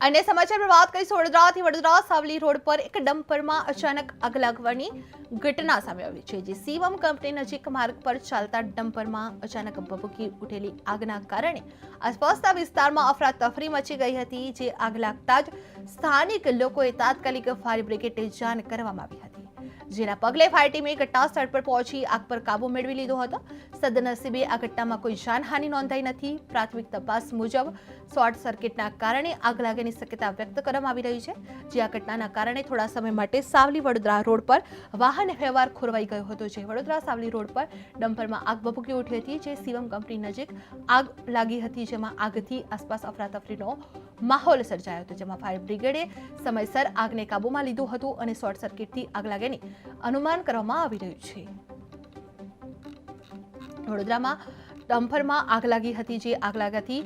अन्य समाचार में बात કરીશું વડોદરા સાવલી રોડ પર એક ડમ્પરમાં અચાનક આગ લાગવાની ઘટના સામે આવી છે। જે શિવમ કંપની નજીક માર્ગ પર ચાલતા ડમ્પરમાં અચાનક ભભૂકી ઉઠેલી આગના કારણે આસપાસના વિસ્તારમાં અફરાતફરી મચી ગઈ હતી। જે આગ લાગતા જ સ્થાનિક લોકોએ તાત્કાલિક ફાયર બ્રિગેડને જાણ કરવામાં આવી હતી, જેના પગલે ફાયર ટીમે ઘટના સ્થળ પર પહોંચી આગ પર કાબુ મેળવી લીધો હતો। સદનસીબે આ ઘટનામાં કોઈ જાનહાનિ નોંધાઈ નથી। પ્રાથમિક તપાસ મુજબ શોર્ટ સર્કિટના કારણે આગ લાગવાની શક્યતા વ્યક્ત કરવામાં આવી રહી છે। જે આ ઘટનાના કારણે થોડા સમય માટે સાવલી વડોદરા રોડ પર વાહન વ્યવહાર ખોરવાઈ ગયો હતો। જે વડોદરા સાવલી રોડ પર ડમ્પરમાં આગ ભભૂકી ઉઠી હતી। જે શિવમ કંપની નજીક આગ લાગી હતી, જેમાં આગથી આસપાસ અફરાતફરીનો માહોલ સર્જાયો હતો, જેમાં ફાયર બ્રિગેડે સમયસર આગને કાબૂમાં લીધું હતું અને શોર્ટ સર્કિટથી આગ લાગવાની અનુમાન કરવામાં આવી રહ્યું છે। વડોદરામાં ડમ્પરમાં આગ લાગી હતી। જે આગ લાગવાથી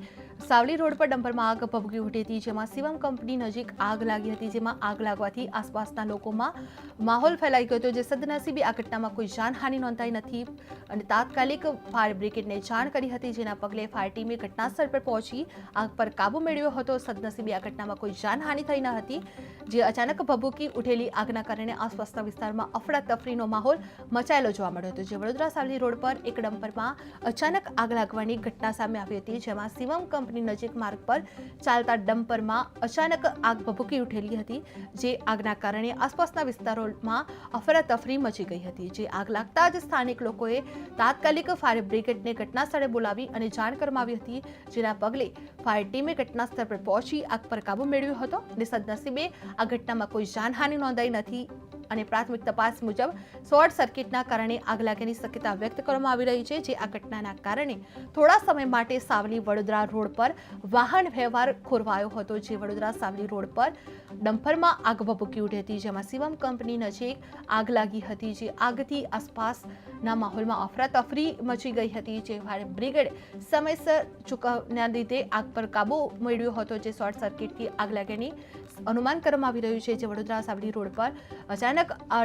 સાવલી રોડ પર ડમ્પરમાં આગ ભભૂકી ઉઠી હતી, જેમાં શિવમ કંપની નજીક આગ લાગી હતી। જેમાં આગ લાગવાથી આસપાસના લોકોમાં માહોલ ફેલાઈ ગયો હતો। જે સદનસીબે આ ઘટનામાં કોઈ જાનહાનિ નોંધાઈ નથી અને તાત્કાલિક ફાયર બ્રિગેડને જાણ કરી હતી, જેના પગલે ફાયર ટીમે ઘટનાસ્થળ પર પહોંચી આગ પર કાબુ મેળવ્યો હતો। સદનસીબે આ ઘટનામાં કોઈ જાનહાનિ થઈ ન હતી। જે અચાનક ભભૂકી ઉઠેલી આગના કારણે આસપાસના વિસ્તારમાં અફરાતફરીનો માહોલ મચાયેલો જોવા મળ્યો હતો। જે વડોદરા સાવલી રોડ પર એક ડમ્પરમાં અચાનક આગ લાગવાની ઘટના સામે આવી હતી, જેમાં શિવમ કંપની નજીક માર્ગ પર ચાલતા ડમ્પરમાં અચાનક આગ ભભૂકી ઉઠેલી હતી। જે આગના કારણે આસપાસના વિસ્તારોમાં અફરાતફરી મચી ગઈ હતી। જે આગ લાગતા જ સ્થાનિક લોકોએ તાત્કાલિક ફાયર બ્રિગેડને ઘટના સ્થળે બોલાવી અને જાણ કરવામાં આવી હતી, જેના પગલે ફાયર ટીમે ઘટના સ્થળ પર પહોંચી આગ પર કાબુ મેળવ્યો હતો અને સદનસીબે આ ઘટનામાં કોઈ જાનહાનિ નોંધાઈ નથી અને પ્રાથમિક તપાસ મુજબ શોર્ટ સર્કિટના કારણે આગ લાગવાની શક્યતા વ્યક્ત કરવામાં આવી રહી છે। જે આ ઘટનાના કારણે થોડા સમય માટે સાવલી વડોદરા રોડ પર વાહન વ્યવહાર ખોરવાયો હતો। જે વડોદરા સાવલી રોડ પર ડમ્પરમાં આગ ભભૂકી ઉઠી હતી, જેમાં શિવમ કંપની નજીક આગ લાગી હતી। જે આગથી આસપાસના માહોલમાં અફરાતફરી મચી ગઈ હતી। જે ફાયર બ્રિગેડ સમયસર ચૂકવવાના લીધે આગ પર કાબુ મેળવ્યો હતો। જે શોર્ટ સર્કિટથી આગ લાગવાની અનુમાન કરવામાં આવી રહ્યું છે। જે વડોદરા સાવલી રોડ પર અચાનક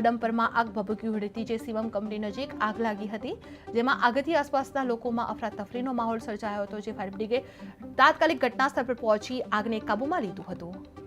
ડમ્પરમાં આગ ભભૂકી ઉઠી હતી। જે શિવમ કંપની નજીક આગ લાગી હતી, જેમાં આગથી આસપાસના લોકોમાં અફરાતફરીનો માહોલ સર્જાયો હતો। જે ફાયર બ્રિગેડ તાત્કાલિક ઘટના સ્થળ પર પહોંચી આગને કાબૂમાં લીધું હતું।